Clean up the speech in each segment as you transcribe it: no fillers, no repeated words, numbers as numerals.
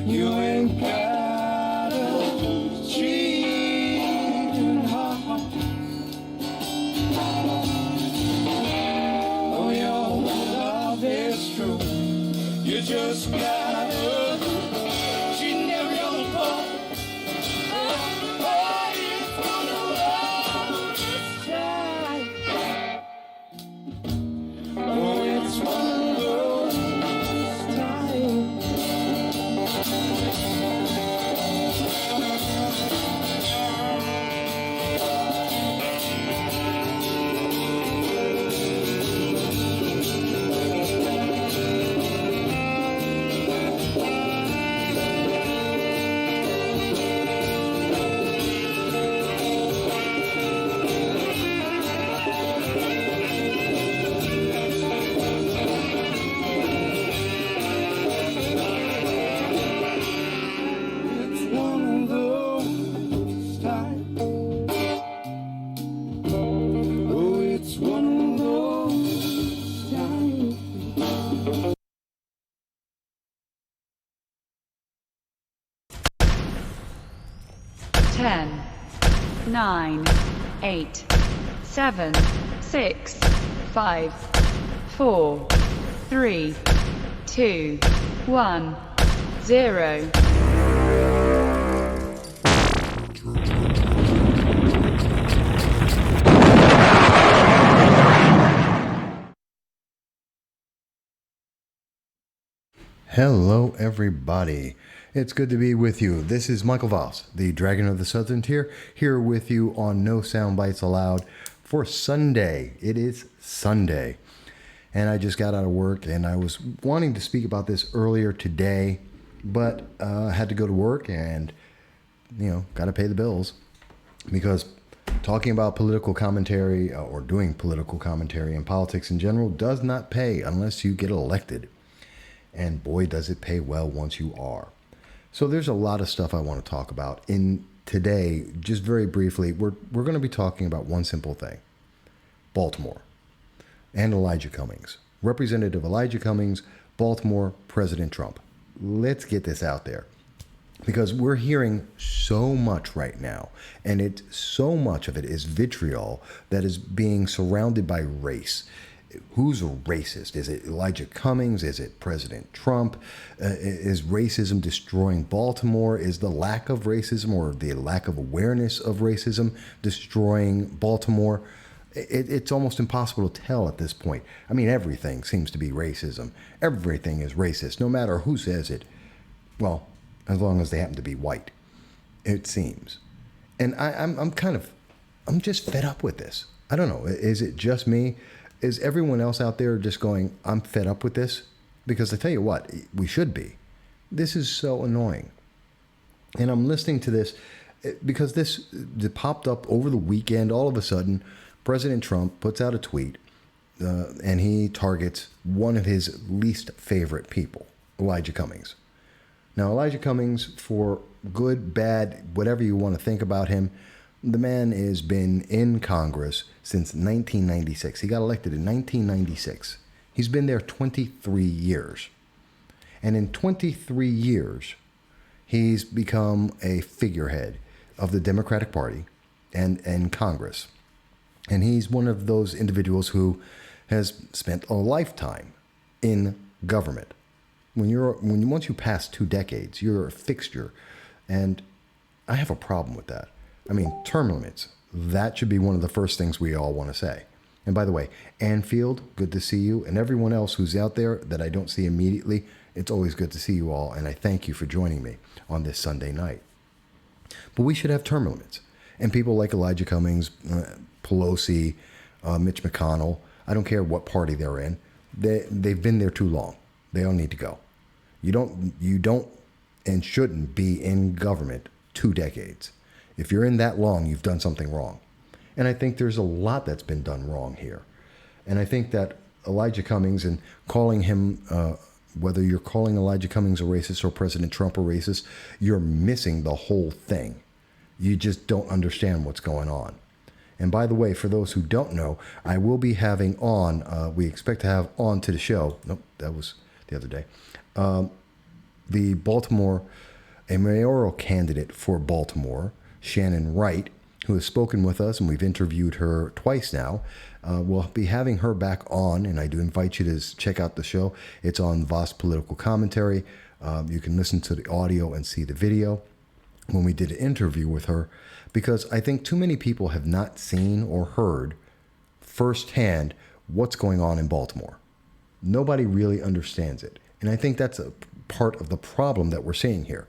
You ain't got a cheating heart. Oh, your love is true. You just gotta cheat every other part. Oh, it's gonna love this time. Oh, it's one of those times. 10, 9, 8, 7, 6, 5, 4, 3, 2, 1, 0. Hello, everybody. It's good to be with you. This is Michael Voss, the Dragon of the Southern Tier, here with you on No Soundbites Allowed for Sunday. It is Sunday. And I just got out of work, and I was wanting to speak about this earlier today, but I had to go to work and, got to pay the bills. Because talking about political commentary or doing political commentary and politics in general does not pay unless you get elected. And boy, does it pay well once you are. So there's a lot of stuff I want to talk about. In today, just very briefly, we're going to be talking about one simple thing. Baltimore and Elijah Cummings. Representative Elijah Cummings, Baltimore, President Trump. Let's get this out there. Because we're hearing so much right now, and so much of it is vitriol that is being surrounded by race. Who's a racist? Is it Elijah Cummings? Is it President Trump? Is racism destroying Baltimore? Is the lack of racism or the lack of awareness of racism destroying Baltimore? It's almost impossible to tell at this point. I mean, everything seems to be racism. Everything is racist, no matter who says it. Well, as long as they happen to be white, it seems. And I'm just fed up with this. I don't know. Is it just me? Is everyone else out there just going, I'm fed up with this? Because I tell you what, we should be. This is so annoying. And I'm listening to this because this popped up over the weekend. All of a sudden, President Trump puts out a tweet and he targets one of his least favorite people, Elijah Cummings. Now, Elijah Cummings, for good, bad, whatever you want to think about him, the man has been in Congress since 1996. He got elected in 1996. He's been there 23 years. And in 23 years, he's become a figurehead of the Democratic Party and Congress. And he's one of those individuals who has spent a lifetime in government. Once you pass 2 decades, you're a fixture. And I have a problem with that. I mean, term limits, that should be one of the first things we all want to say. And by the way, Anfield, good to see you. And everyone else who's out there that I don't see immediately, it's always good to see you all. And I thank you for joining me on this Sunday night. But we should have term limits. And people like Elijah Cummings, Pelosi, Mitch McConnell, I don't care what party they're in, they've been there too long. They all need to go. You don't and shouldn't be in government 2 decades. If you're in that long, you've done something wrong. And I think there's a lot that's been done wrong here. And I think that Elijah Cummings and calling him, whether you're calling Elijah Cummings a racist or President Trump a racist, you're missing the whole thing. You just don't understand what's going on. And by the way, for those who don't know, I will be having on, we expect to have on to the show, nope, that was the other day, The Baltimore, a mayoral candidate for Baltimore, Shannon Wright, who has spoken with us, and we've interviewed her twice now. We'll be having her back on, and I do invite you to check out the show. It's on Voss Political Commentary. You can listen to the audio and see the video when we did an interview with her, because I think too many people have not seen or heard firsthand what's going on in Baltimore. Nobody really understands it. And I think that's a part of the problem that we're seeing here.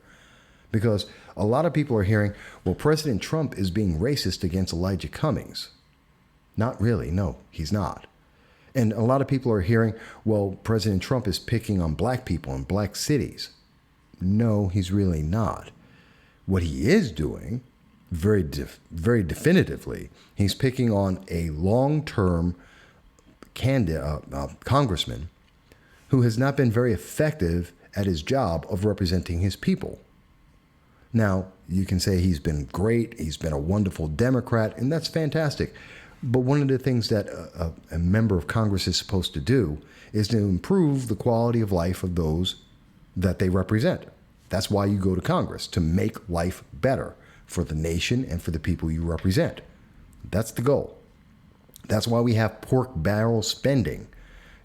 Because a lot of people are hearing, well, President Trump is being racist against Elijah Cummings. Not really. No, he's not. And a lot of people are hearing, well, President Trump is picking on black people in black cities. No, he's really not. What he is doing, very definitively, he's picking on a long-term congressman who has not been very effective at his job of representing his people. Now, you can say he's been great, he's been a wonderful Democrat, and that's fantastic. But one of the things that a member of Congress is supposed to do is to improve the quality of life of those that they represent. That's why you go to Congress, to make life better for the nation and for the people you represent. That's the goal. That's why we have pork barrel spending,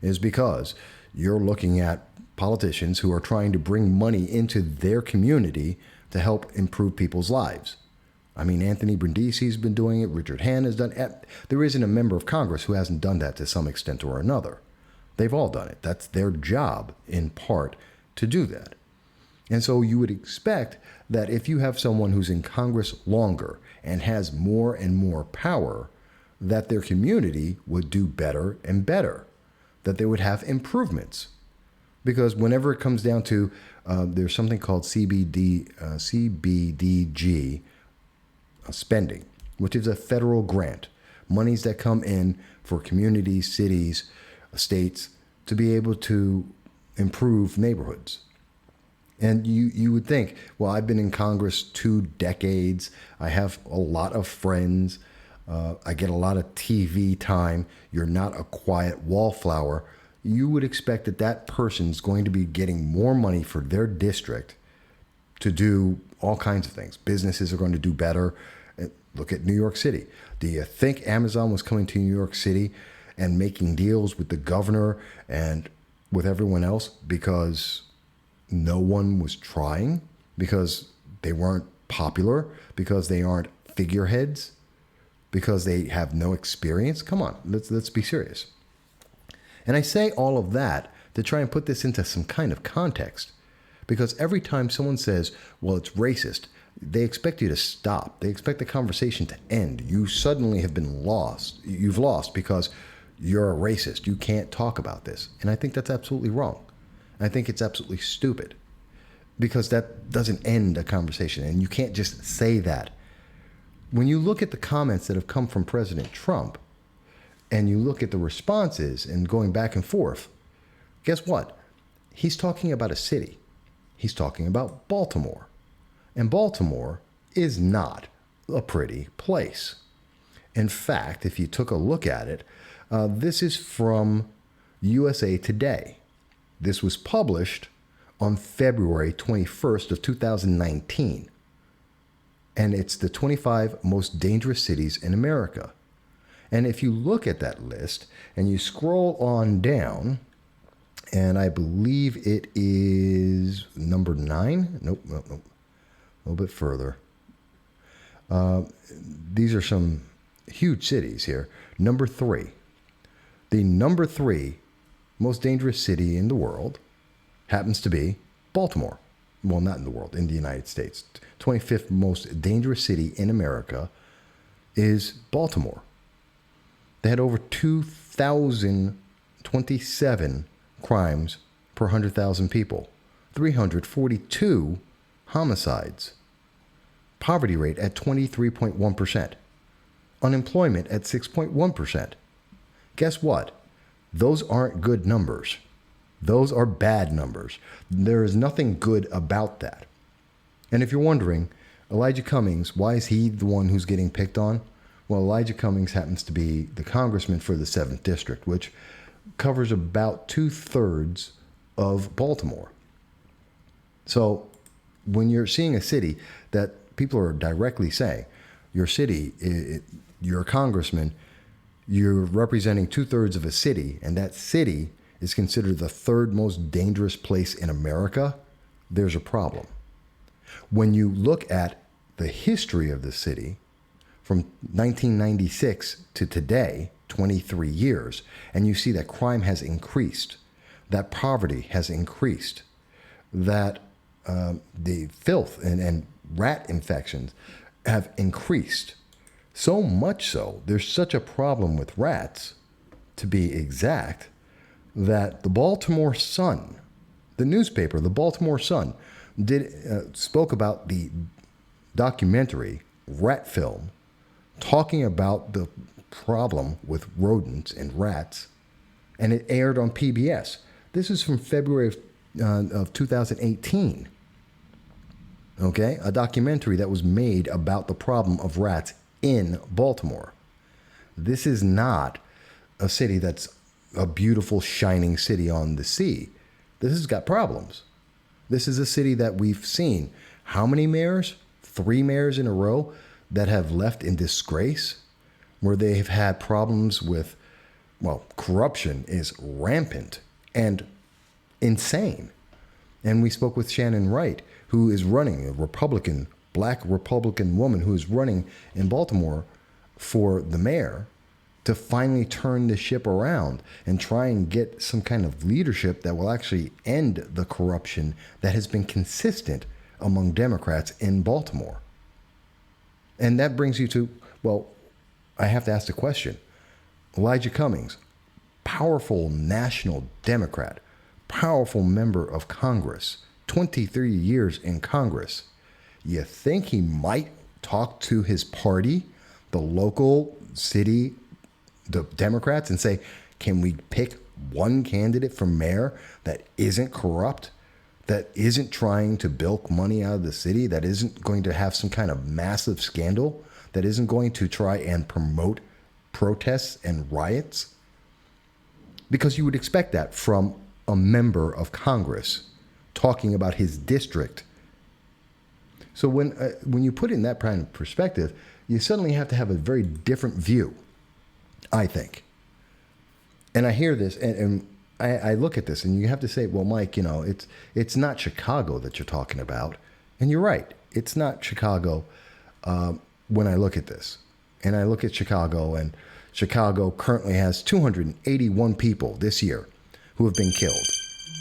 is because you're looking at politicians who are trying to bring money into their community to help improve people's lives. I mean, Anthony Brindisi's been doing it. Richard Hand has done it. There isn't a member of Congress who hasn't done that to some extent or another. They've all done it. That's their job, in part, to do that. And so you would expect that if you have someone who's in Congress longer and has more and more power, that their community would do better and better, that they would have improvements. Because whenever it comes down to, there's something called CBDG spending, which is a federal grant, monies that come in for communities, cities, states, to be able to improve neighborhoods. And you would think, well, I've been in Congress 2 decades. I have a lot of friends. I get a lot of TV time. You're not a quiet wallflower. You would expect that that person's going to be getting more money for their district to do all kinds of things. Businesses are going to do better. Look at New York City. Do you think Amazon was coming to New York City and making deals with the governor and with everyone else because no one was trying, because they weren't popular, because they aren't figureheads, because they have no experience? Come on, let's be serious. And I say all of that to try and put this into some kind of context, because every time someone says, well, it's racist, they expect you to stop. They expect the conversation to end. You suddenly have been lost. You've lost because you're a racist. You can't talk about this. And I think that's absolutely wrong. I think it's absolutely stupid, because that doesn't end a conversation. And you can't just say that. When you look at the comments that have come from President Trump and you look at the responses and going back and forth, guess what? He's talking about a city. He's talking about Baltimore. And Baltimore is not a pretty place. In fact, if you took a look at it, this is from USA Today. This was published on February 21st of 2019. And it's the 25 most dangerous cities in America. And if you look at that list and you scroll on down, and I believe it is number 9. Nope. A little bit further. These are some huge cities here. Number 3. The number 3 most dangerous city in the world happens to be Baltimore. Well, not in the world, in the United States. 25th most dangerous city in America is Baltimore. They had over 2,027 crimes per 100,000 people, 342 homicides, poverty rate at 23.1%, unemployment at 6.1%. Guess what? Those aren't good numbers. Those are bad numbers. There is nothing good about that. And if you're wondering, Elijah Cummings, why is he the one who's getting picked on? Well, Elijah Cummings happens to be the congressman for the 7th District, which covers about 2/3 of Baltimore. So when you're seeing a city that people are directly saying, your city, you're a congressman, you're representing 2/3 of a city, and that city is considered the third most dangerous place in America, there's a problem. When you look at the history of the city from 1996 to today, 23 years, and you see that crime has increased, that poverty has increased, that the filth and rat infections have increased. So much so, there's such a problem with rats, to be exact, that the Baltimore Sun, the newspaper, the Baltimore Sun, spoke about the documentary, rat film, talking about the problem with rodents and rats, and it aired on PBS. This is from February of 2018. Okay, a documentary that was made about the problem of rats in Baltimore. This is not a city that's a beautiful, shining city on the sea. This has got problems. This is a city that we've seen how many mayors? 3 mayors in a row that have left in disgrace, where they have had problems with, well, corruption is rampant and insane. And we spoke with Shannon Wright, who is running, a Republican, black Republican woman who is running in Baltimore for the mayor, to finally turn the ship around and try and get some kind of leadership that will actually end the corruption that has been consistent among Democrats in Baltimore. And that brings you to, well, I have to ask the question. Elijah Cummings, powerful national Democrat, powerful member of Congress, 23 years in Congress. You think he might talk to his party, the local city, the Democrats, and say, can we pick one candidate for mayor that isn't corrupt, that isn't trying to bilk money out of the city, that isn't going to have some kind of massive scandal, that isn't going to try and promote protests and riots? Because you would expect that from a member of Congress talking about his district. So when you put it in that kind of perspective, you suddenly have to have a very different view, I think. And I hear this, and I look at this, and you have to say, well, Mike, it's not Chicago that you're talking about. And you're right. It's not Chicago when I look at this. And I look at Chicago, and Chicago currently has 281 people this year who have been killed,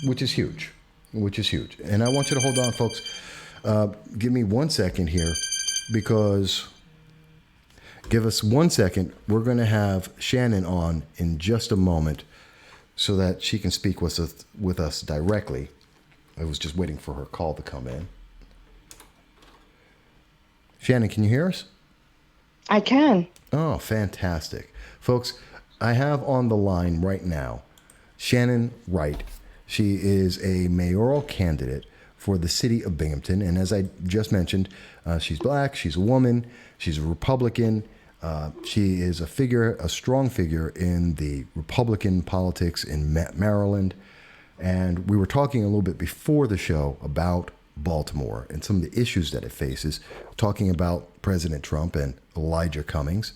which is huge, And I want you to hold on, folks. Give me 1 second here, because give us 1 second. We're going to have Shannon on in just a moment so that she can speak with us directly. I was just waiting for her call to come in. Shannon, can you hear us? I can. Oh, fantastic. Folks, I have on the line right now Shannon Wright. She is a mayoral candidate for the city of Binghamton. And as I just mentioned, she's black, she's a woman, she's a Republican. She is a strong figure in the Republican politics in Maryland. And we were talking a little bit before the show about Baltimore and some of the issues that it faces, talking about President Trump and Elijah Cummings.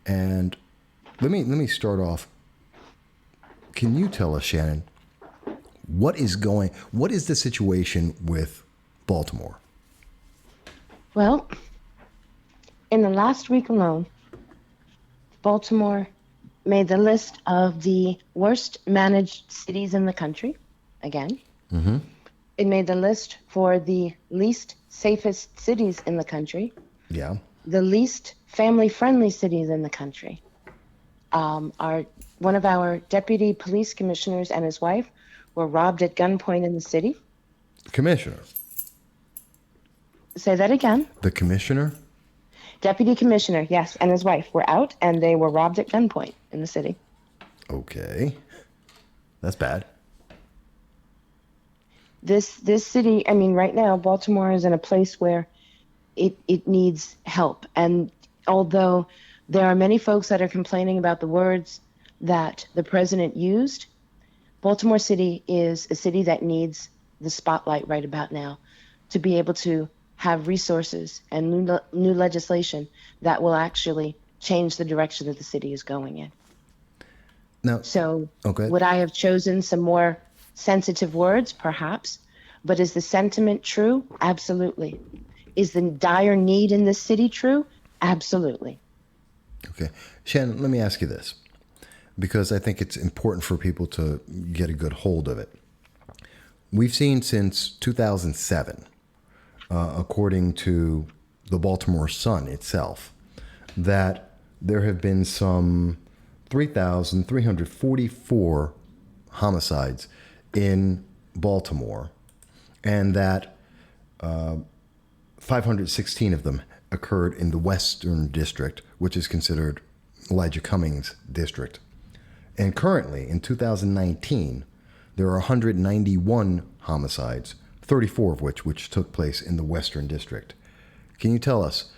And let me start off. Can you tell us, Shannon, what is the situation with Baltimore? Well, in the last week alone, Baltimore made the list of the worst managed cities in the country, again. Mm-hmm. It made the list for the least safest cities in the country. Yeah. The least family-friendly cities in the country. One of our deputy police commissioners and his wife were robbed at gunpoint in the city. Commissioner. Say that again. The commissioner? Deputy commissioner, yes, and his wife were out, and they were robbed at gunpoint in the city. Okay. That's bad. This city, I mean, right now, Baltimore is in a place where it needs help. And although there are many folks that are complaining about the words that the president used, Baltimore City is a city that needs the spotlight right about now, to be able to have resources and new legislation that will actually change the direction that the city is going in. Now, So, okay. would I have chosen some more sensitive words? Perhaps. But is the sentiment true? Absolutely. Is the dire need in this city true? Absolutely. Okay. Shannon, let me ask you this, because I think it's important for people to get a good hold of it. We've seen since 2007, according to the Baltimore Sun itself, that there have been some 3,344 homicides in Baltimore, and that 516 of them occurred in the Western District, which is considered Elijah Cummings' district. And currently, in 2019, there are 191 homicides, 34 of which took place in the Western District. Can you tell us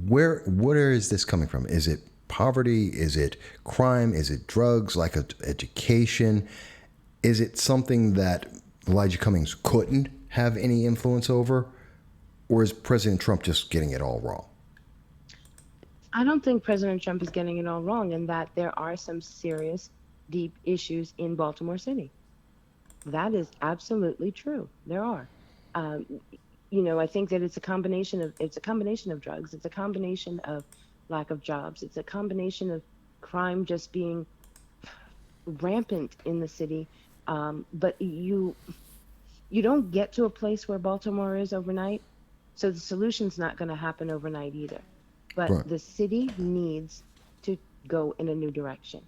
where is this coming from? Is it poverty? Is it crime? Is it drugs, lack of education? Is it something that Elijah Cummings couldn't have any influence over? Or is President Trump just getting it all wrong? I don't think President Trump is getting it all wrong in that there are some serious, deep issues in Baltimore City. That is absolutely true. There are. Um, I think that it's a combination of drugs. It's a combination of lack of jobs. It's a combination of crime just being rampant in the city. But you don't get to a place where Baltimore is overnight, so the solution's not going to happen overnight either. But Right. the city needs to go in a new direction.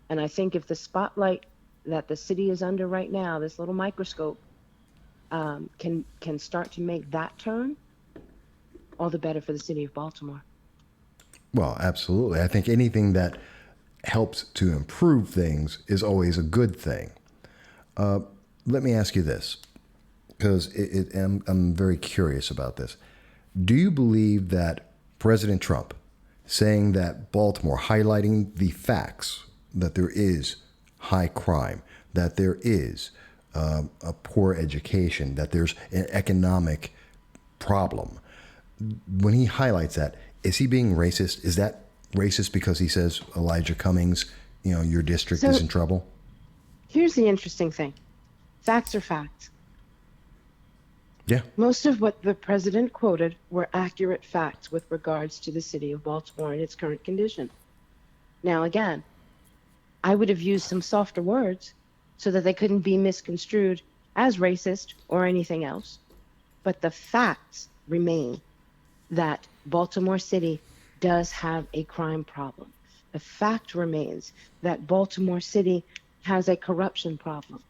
And I think if the spotlight that the city is under right now, this little microscope, can start to make that turn, all the better for the city of Baltimore. Well, absolutely. I think anything that helps to improve things is always a good thing. Let me ask you this, because I'm very curious about this. Do you believe that President Trump saying that Baltimore, highlighting the facts that there is high crime, that there is a poor education, that there's an economic problem, when he highlights that, is he being racist? Is that racist because he says, Elijah Cummings, your district is in trouble? Here's the interesting thing. Facts are facts. Yeah. Most of what the president quoted were accurate facts with regards to the city of Baltimore and its current condition. Now, again, I would have used some softer words so that they couldn't be misconstrued as racist or anything else. But the facts remain that Baltimore City does have a crime problem. The fact remains that Baltimore City has a corruption problem.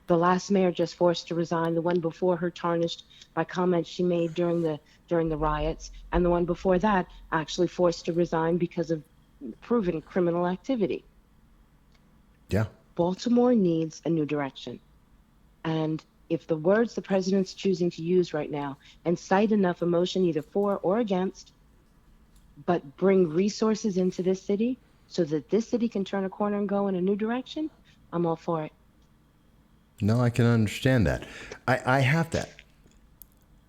The last mayor just forced to resign, the one before her tarnished by comments she made during the riots, and the one before that actually forced to resign because of proven criminal activity. Yeah. Baltimore needs a new direction. And if the words the president's choosing to use right now incite enough emotion either for or against, but bring resources into this city so that this city can turn a corner and go in a new direction, I'm all for it. No, I can understand that. I have that.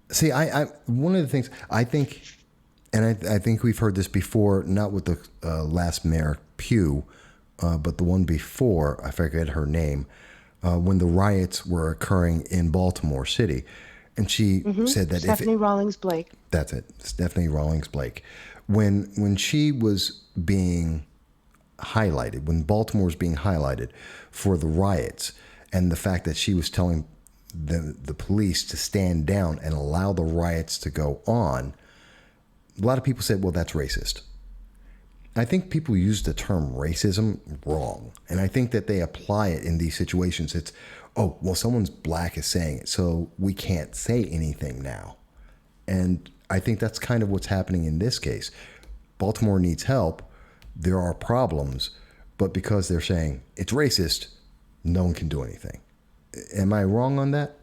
See, I one of the things I think, and I think we've heard this before, not with the last mayor Pugh, but the one before, I forget her name, when the riots were occurring in Baltimore City, and she said that Stephanie Rawlings Blake. That's it, Stephanie Rawlings Blake, when she was being highlighted, when Baltimore was being highlighted for the riots, and the fact that she was telling the police to stand down and allow the riots to go on, a lot of people said, well, that's racist. I think people use the term racism wrong. And I think that they apply it in these situations. It's, oh, well, someone's black is saying it, so we can't say anything now. And I think that's kind of what's happening in this case. Baltimore needs help. There are problems, but because they're saying it's racist, no one can do anything. Am I wrong on that?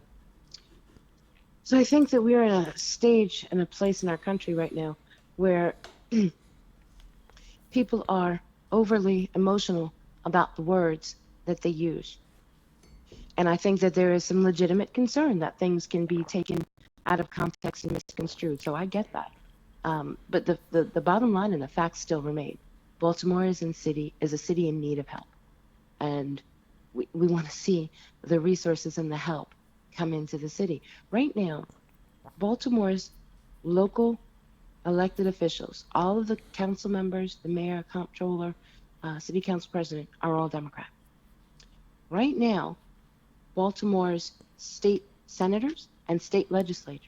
So I think that we're in a stage and a place in our country right now where people are overly emotional about the words that they use. And I think that there is some legitimate concern that things can be taken out of context and misconstrued. So I get that. But the bottom line and the facts still remain. Baltimore is a city in need of help. And we want to see the resources and the help come into the city. Right now, Baltimore's local elected officials, all of the council members, the mayor, comptroller, city council president, are all Democrat. Right now, Baltimore's state senators and state legislators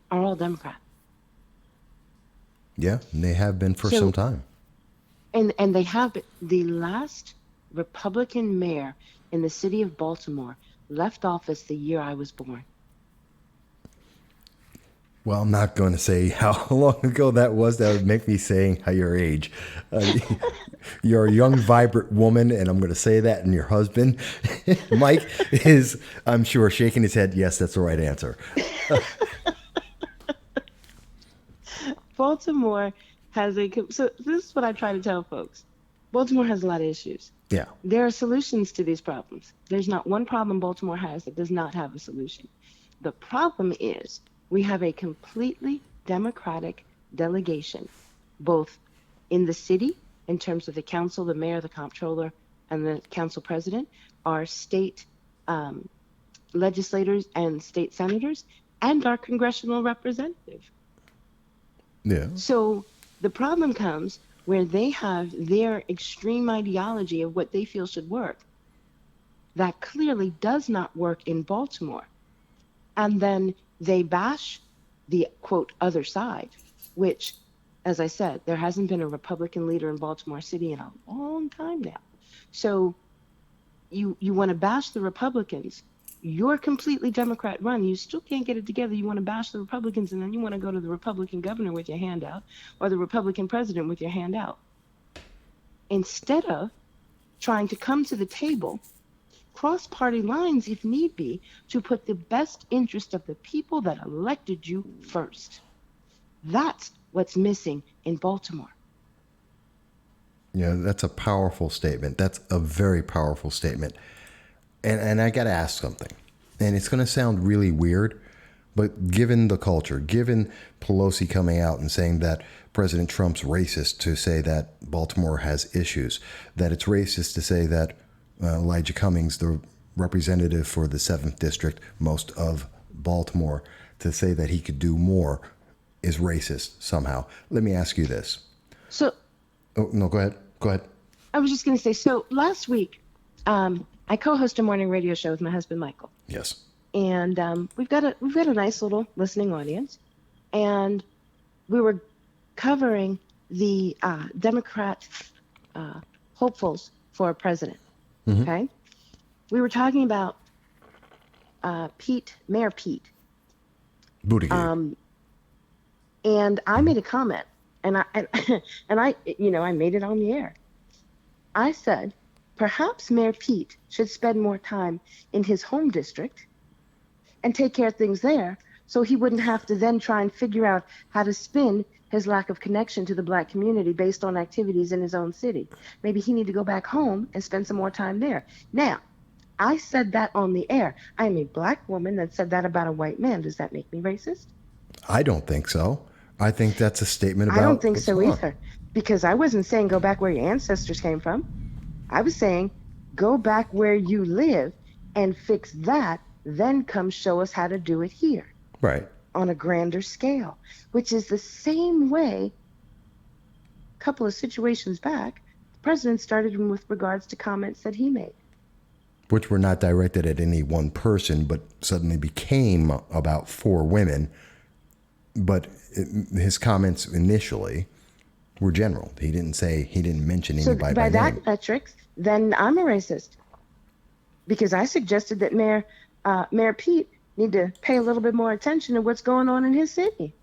are all Democrat. Yeah, and they have been for some time. And they have been. The last Republican mayor in the city of Baltimore left office the year I was born. Well, I'm not going to say how long ago that was. That would make me saying your age. You're a young, vibrant woman, and I'm going to say that. And your husband, Mike, is, I'm sure, shaking his head. Yes, that's the right answer. Baltimore has so this is what I try to tell folks. Baltimore has a lot of issues. Yeah. There are solutions to these problems. There's not one problem Baltimore has that does not have a solution. The problem is we have a completely Democratic delegation, both in the city, in terms of the council, the mayor, the comptroller, and the council president, our state legislators and state senators, and our congressional representative. Yeah. So the problem comes where they have their extreme ideology of what they feel should work. That clearly does not work in Baltimore. And then they bash the, quote, other side, which, as I said, there hasn't been a Republican leader in Baltimore City in a long time now. So you want to bash the Republicans. You're completely Democrat run. You still can't get it together. You want to bash the Republicans, and then you want to go to the Republican governor with your hand out, or the Republican president with your hand out. Instead of trying to come to the table, cross party lines if need be, to put the best interest of the people that elected you first. That's what's missing in Baltimore. Yeah, that's a powerful statement. That's a very powerful statement. And I got to ask something. And it's going to sound really weird, but given the culture, given Pelosi coming out and saying that President Trump's racist to say that Baltimore has issues, that it's racist to say that Elijah Cummings, the representative for the 7th District, most of Baltimore, to say that he could do more is racist somehow. Let me ask you this. So, oh, no, go ahead. Go ahead. I was just going to say, so last week, I co-host a morning radio show with my husband, Michael. Yes. And we've got a nice little listening audience. And we were covering the Democrat hopefuls for president. Mm-hmm. Okay. We were talking about Mayor Pete. Buttigieg. And I made a comment, and I made it on the air. I said, perhaps Mayor Pete should spend more time in his home district and take care of things there, so he wouldn't have to then try and figure out how to spin his lack of connection to the Black community based on activities in his own city. Maybe he need to go back home and spend some more time there. Now, I said that on the air. I am a Black woman that said that about a white man. Does that make me racist? I don't think so. I think that's a statement about... I don't think so either, because I wasn't saying go back where your ancestors came from. I was saying go back where you live and fix that, then come show us how to do it here. Right. On a grander scale, which is the same way a couple of situations back, the president started with regards to comments that he made. Which were not directed at any one person, but suddenly became about 4 women. But his comments initially were general. He didn't mention anybody by name. So by that metrics, then I'm a racist. Because I suggested that Mayor Pete need to pay a little bit more attention to what's going on in his city.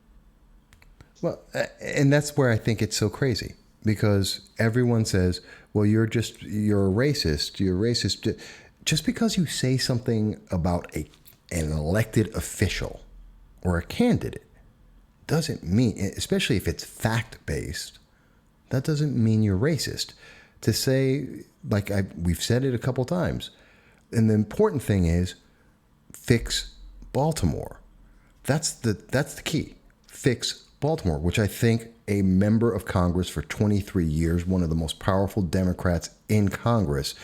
Well, and that's where I think it's so crazy, because everyone says, well, you're a racist. You're racist. Just because you say something about an elected official or a candidate doesn't mean, especially if it's fact-based, that doesn't mean you're racist. To say, like we've said it a couple times, And the important thing is fix Baltimore. That's the key. Fix Baltimore, which I think a member of Congress for 23 years, one of the most powerful Democrats in Congress,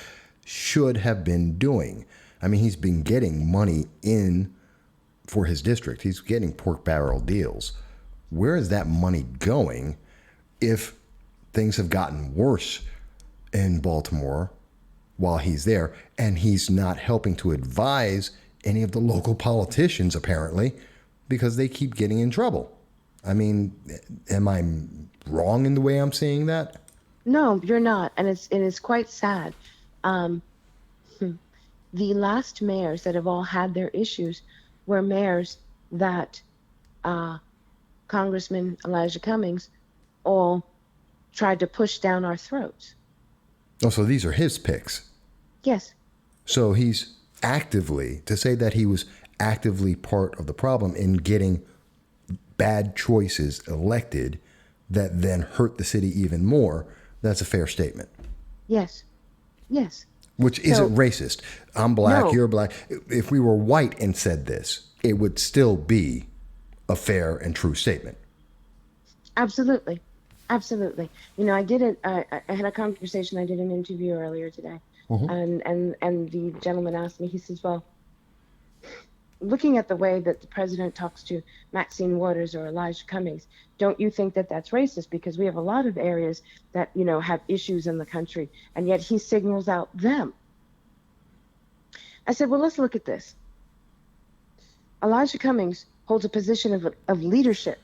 should have been doing. I mean, he's been getting money in for his district. He's getting pork barrel deals. Where is that money going if things have gotten worse in Baltimore while he's there, and he's not helping to advise any of the local politicians, apparently, because they keep getting in trouble? I mean, am I wrong in the way I'm seeing that? No, you're not, and it is quite sad. Um, the last mayors that have all had their issues were mayors that Congressman Elijah Cummings all tried to push down our throats. Oh, so these are his picks. Yes. So he's actively, to say that he was actively part of the problem in getting bad choices elected that then hurt the city even more, that's a fair statement. Yes. Yes. Which isn't racist. I'm black, No. you're black. If we were white and said this, it would still be a fair and true statement. Absolutely. Absolutely. You know, I did it. I had a conversation. I did an interview earlier today, and the gentleman asked me. He says, "Well, looking at the way that the president talks to Maxine Waters or Elijah Cummings, don't you think that that's racist? Because we have a lot of areas that have issues in the country, and yet he signals out them." I said, "Well, let's look at this. Elijah Cummings holds a position of leadership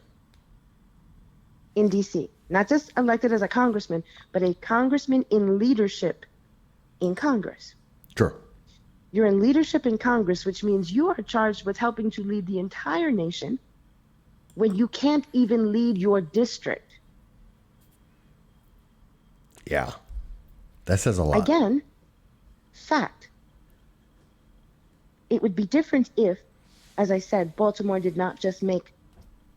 in D.C., not just elected as a congressman, but a congressman in leadership in Congress. Sure. You're in leadership in Congress, which means you are charged with helping to lead the entire nation when you can't even lead your district." Yeah. That says a lot. Again, fact. It would be different if, as I said, Baltimore did not just make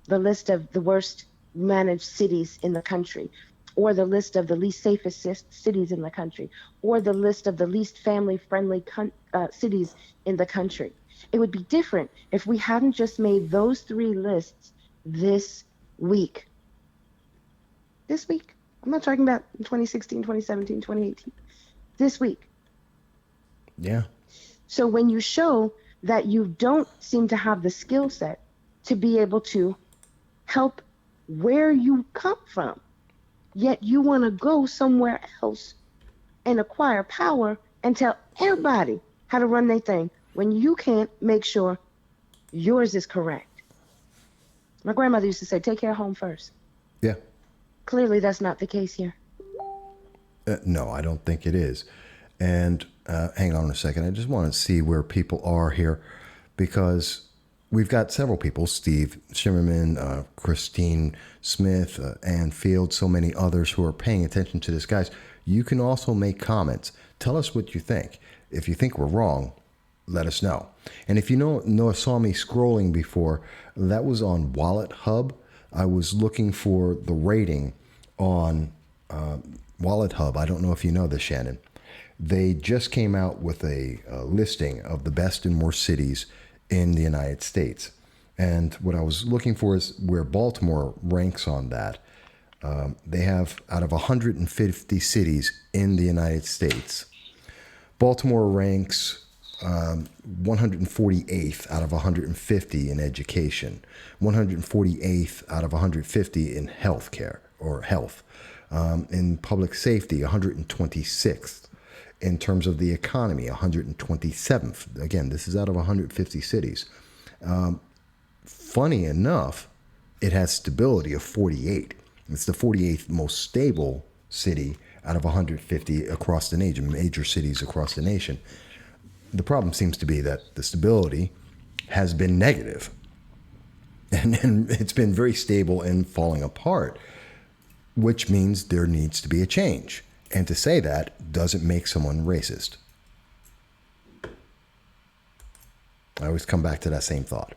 the list of the worst managed cities in the country, or the list of the least safest cities in the country, or the list of the least family-friendly cities in the country. It would be different if we hadn't just made those three lists this week. This week. I'm not talking about 2016, 2017, 2018. This week. Yeah. So when you show that you don't seem to have the skill set to be able to help where you come from, yet you want to go somewhere else and acquire power and tell everybody how to run their thing when you can't make sure yours is correct. My grandmother used to say, take care of home first. Yeah. Clearly that's not the case here. No, I don't think it is. And hang on a second. I just want to see where people are here, because we've got several people: Steve Shimmerman, Christine Smith, Ann Field, so many others who are paying attention to this. Guys, you can also make comments. Tell us what you think. If you think we're wrong, let us know. And if you saw me scrolling before, that was on Wallet Hub. I was looking for the rating on Wallet Hub. I don't know if you know this, Shannon. They just came out with a listing of the best and worst cities in the United States. And what I was looking for is where Baltimore ranks on that. They have, out of 150 cities in the United States, Baltimore ranks 148th out of 150 in education, 148th out of 150 in healthcare or health, in public safety, 126th. In terms of the economy, 127th. Again, this is out of 150 cities. Funny enough, it has stability of 48. It's the 48th most stable city out of 150 across the nation, major cities across the nation. The problem seems to be that the stability has been negative. And it's been very stable and falling apart, which means there needs to be a change. And to say that doesn't make someone racist. I always come back to that same thought.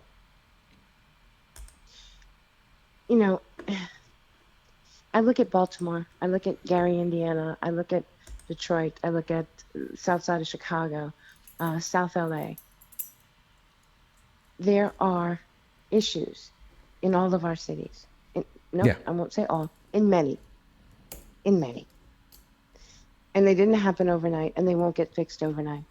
I look at Baltimore, I look at Gary, Indiana, I look at Detroit, I look at south side of Chicago, South LA. There are issues in all of our cities. No, Yeah. I won't say all, in many, in many. And they didn't happen overnight and they won't get fixed overnight.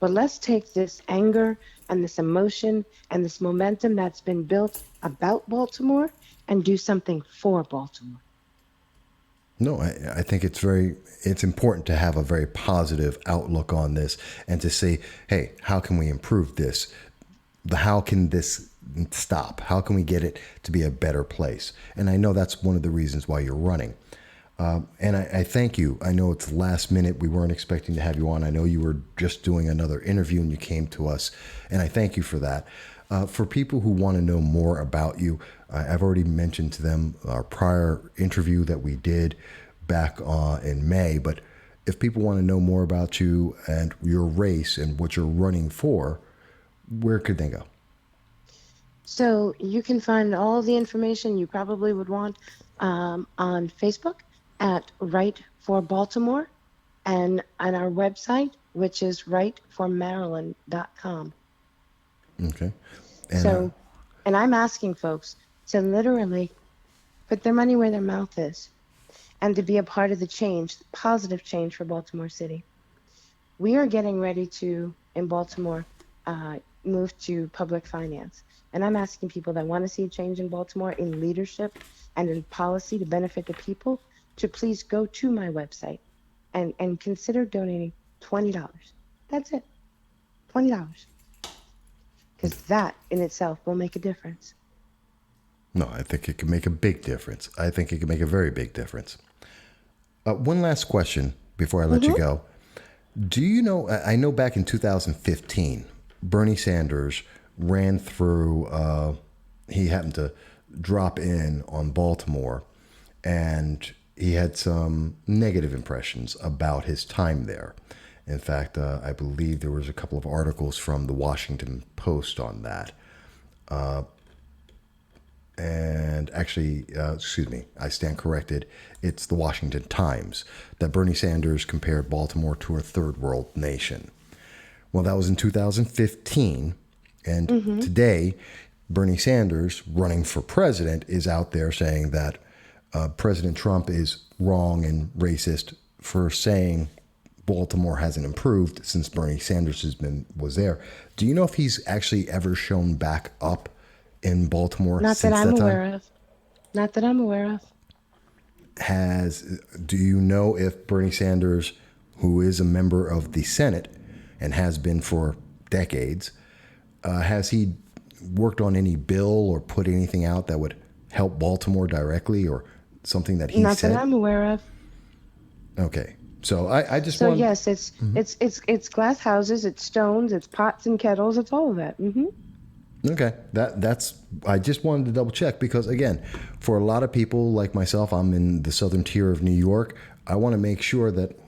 But let's take this anger and this emotion and this momentum that's been built about Baltimore and do something for Baltimore. No, I think it's important to have a very positive outlook on this and to say, hey, how can we improve this? How can this stop? How can we get it to be a better place? And I know that's one of the reasons why you're running. And I thank you. I know it's last minute. We weren't expecting to have you on. I know you were just doing another interview and you came to us. And I thank you for that. For people who want to know more about you, I've already mentioned to them our prior interview that we did back in May. But if people want to know more about you and your race and what you're running for, where could they go? So you can find all the information you probably would want on Facebook at Wright for Baltimore and on our website, which is wrightformaryland.com. Okay. And, So, and I'm asking folks to literally put their money where their mouth is and to be a part of the change, the positive change for Baltimore City. We are getting ready to, in Baltimore, move to public finance. And I'm asking people that want to see a change in Baltimore in leadership and in policy to benefit the people to please go to my website and consider donating $20. That's it. $20. Because that in itself will make a difference. no, I think it can make a big difference. I think it can make a very big difference. One last question before I let you go. Do you know, I know back in 2015, Bernie Sanders ran through, he happened to drop in on Baltimore, and he had some negative impressions about his time there. In fact, I believe there was a couple of articles from the Washington Post on that. And actually, excuse me, I stand corrected. It's the Washington Times that Bernie Sanders compared Baltimore to a third world nation. Well, that was in 2015. And today, Bernie Sanders, running for president, is out there saying that President Trump is wrong and racist for saying Baltimore hasn't improved since Bernie Sanders was there. Do you know if he's actually ever shown back up in Baltimore Not since that I'm that time? aware of. Not that I'm aware of. Do you know if Bernie Sanders, who is a member of the Senate and has been for decades, has he worked on any bill or put anything out that would help Baltimore directly or something that he Not said? that I'm aware of. Okay. So I just So want... yes, it's glass houses, it's stones, it's pots and kettles, it's all of that. Okay, that's. I just wanted to double check because again, for a lot of people like myself, I'm in the southern tier of New York. I want to make sure that,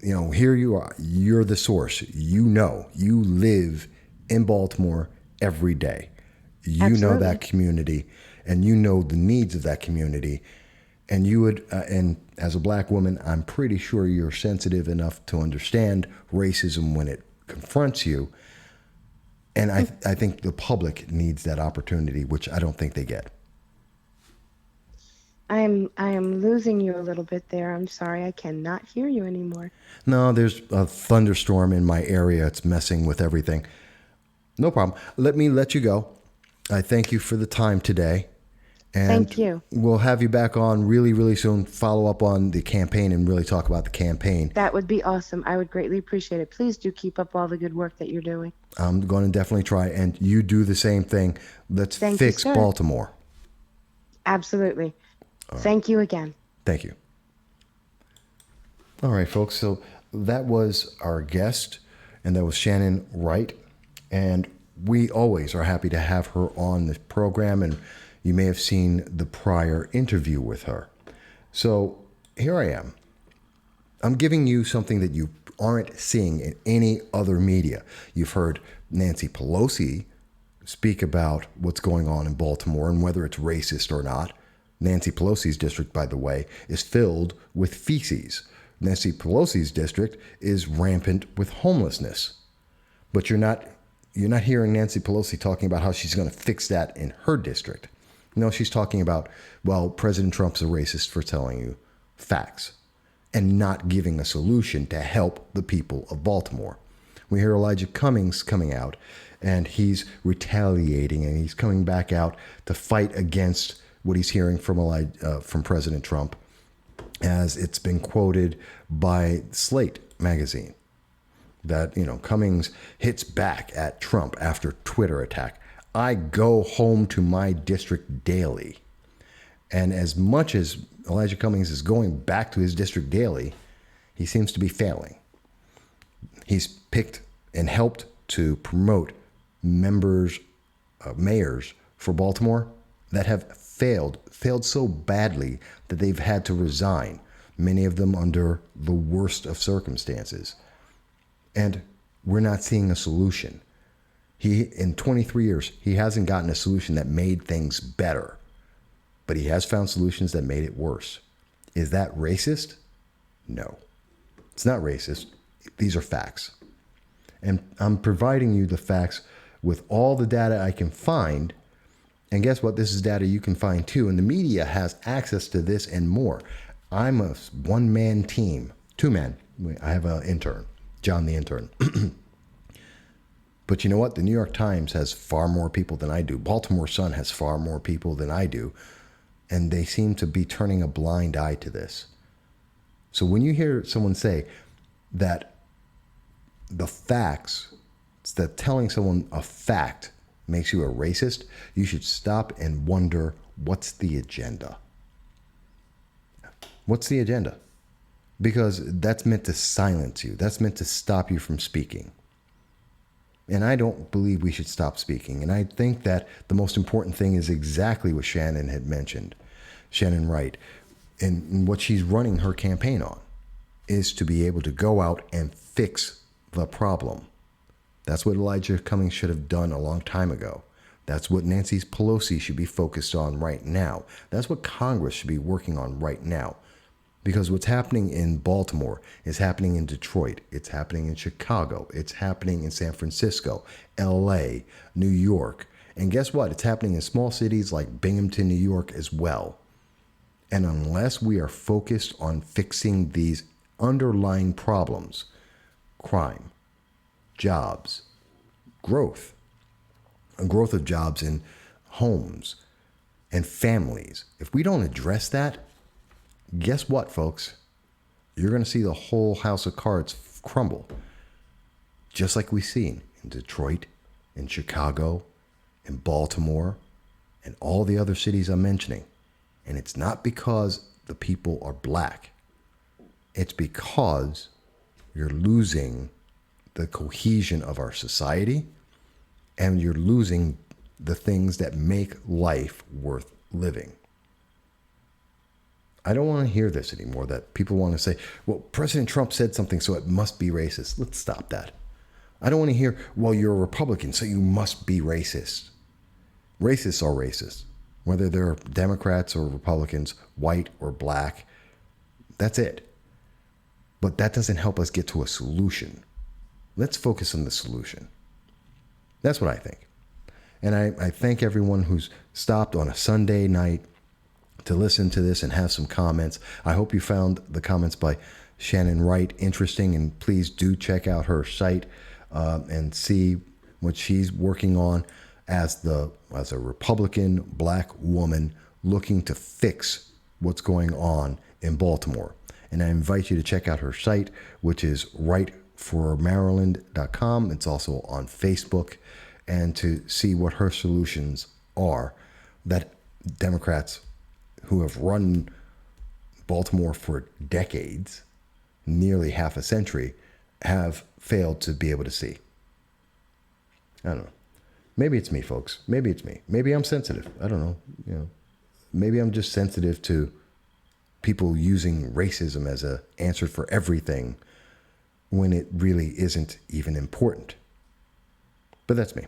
you know, here you are. You're the source. You know, you live in Baltimore every day. You know Absolutely. that community, and you know the needs of that community. And you would, and as a black woman, I'm pretty sure you're sensitive enough to understand racism when it confronts you. And I think the public needs that opportunity, which I don't think they get. I am losing you a little bit there. I'm sorry, I cannot hear you anymore. No, there's a thunderstorm in my area. It's messing with everything. No problem. Let me let you go. I thank you for the time today. And Thank you. We'll have you back on really, really soon. Follow up on the campaign and really talk about the campaign. That would be awesome. I would greatly appreciate it. Please do keep up all the good work that you're doing. I'm going to definitely try. And you do the same thing. Let's Thank you, fix sir. Baltimore. Absolutely. Thank you again. Thank you. All right, folks. So that was our guest, and that was Shannon Wright. And we always are happy to have her on the program. And you may have seen the prior interview with her. So here I am. I'm giving you something that you aren't seeing in any other media. You've heard Nancy Pelosi speak about what's going on in Baltimore and whether it's racist or not. Nancy Pelosi's district, by the way, is filled with feces. Nancy Pelosi's district is rampant with homelessness. But you're not hearing Nancy Pelosi talking about how she's going to fix that in her district. No, she's talking about, well, President Trump's a racist for telling you facts and not giving a solution to help the people of Baltimore. We hear Elijah Cummings coming out, and he's retaliating, and he's coming back out to fight against what he's hearing from President Trump, as it's been quoted by Slate magazine, that, Cummings hits back at Trump after Twitter attack. I go home to my district daily. And as much as Elijah Cummings is going back to his district daily, he seems to be failing. He's picked and helped to promote mayors for Baltimore that have failed so badly that they've had to resign, many of them under the worst of circumstances. And we're not seeing a solution. In 23 years, he hasn't gotten a solution that made things better, but he has found solutions that made it worse. Is that racist? No, it's not racist. These are facts. And I'm providing you the facts with all the data I can find. And guess what? This is data you can find too. And the media has access to this and more. I'm a one-man team, two-man. I have an intern, John the intern. But you know what? The New York Times has far more people than I do. Baltimore Sun has far more people than I do. And they seem to be turning a blind eye to this. So when you hear someone say that the facts, that telling someone a fact makes you a racist, you should stop and wonder, what's the agenda? What's the agenda? Because that's meant to silence you. That's meant to stop you from speaking. And I don't believe we should stop speaking. And I think that the most important thing is exactly what Shannon had mentioned, Shannon Wright, and what she's running her campaign on is to be able to go out and fix the problem. That's what Elijah Cummings should have done a long time ago. That's what Nancy Pelosi should be focused on right now. That's what Congress should be working on right now. Because what's happening in Baltimore is happening in Detroit. It's happening in Chicago. It's happening in San Francisco, LA, New York. And guess what? It's happening in small cities like Binghamton, New York as well. And unless we are focused on fixing these underlying problems, crime, jobs, growth of jobs in homes and families. If we don't address that, guess what, folks? You're going to see the whole house of cards crumble. Just like we've seen in Detroit, in Chicago, in Baltimore, and all the other cities I'm mentioning. And it's not because the people are black. It's because you're losing the cohesion of our society, and you're losing the things that make life worth living. I don't want to hear this anymore, that people want to say, well, President Trump said something, so it must be racist. Let's stop that. I don't want to hear, well, you're a Republican, so you must be racist. Racists are racist, whether they're Democrats or Republicans, white or black. That's it. But that doesn't help us get to a solution. Let's focus on the solution. That's what I think. And I thank everyone who's stopped on a Sunday night to listen to this and have some comments. I hope you found the comments by Shannon Wright interesting, and please do check out her site and see what she's working on as a Republican black woman looking to fix what's going on in Baltimore. And I invite you to check out her site, which is rightformaryland.com. It's also on Facebook, and to see what her solutions are that Democrats who have run Baltimore for decades, nearly half a century, have failed to be able to see. I don't know. Maybe it's me, folks. Maybe it's me. Maybe I'm sensitive. I don't know. Maybe I'm just sensitive to people using racism as an answer for everything when it really isn't even important. But that's me.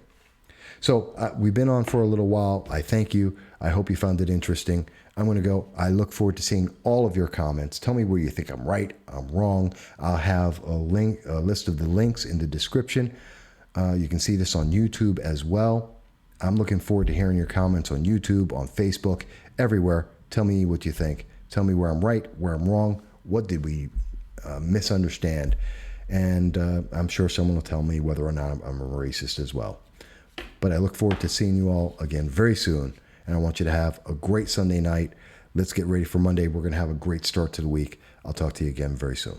So we've been on for a little while. I thank you. I hope you found it interesting. I'm going to go. I look forward to seeing all of your comments. Tell me where you think I'm right, I'm wrong. I'll have a list of the links in the description. You can see this on YouTube as well. I'm looking forward to hearing your comments on YouTube, on Facebook, everywhere. Tell me what you think. Tell me where I'm right, where I'm wrong. What did we misunderstand? And I'm sure someone will tell me whether or not I'm a racist as well. But I look forward to seeing you all again very soon. And I want you to have a great Sunday night. Let's get ready for Monday. We're going to have a great start to the week. I'll talk to you again very soon.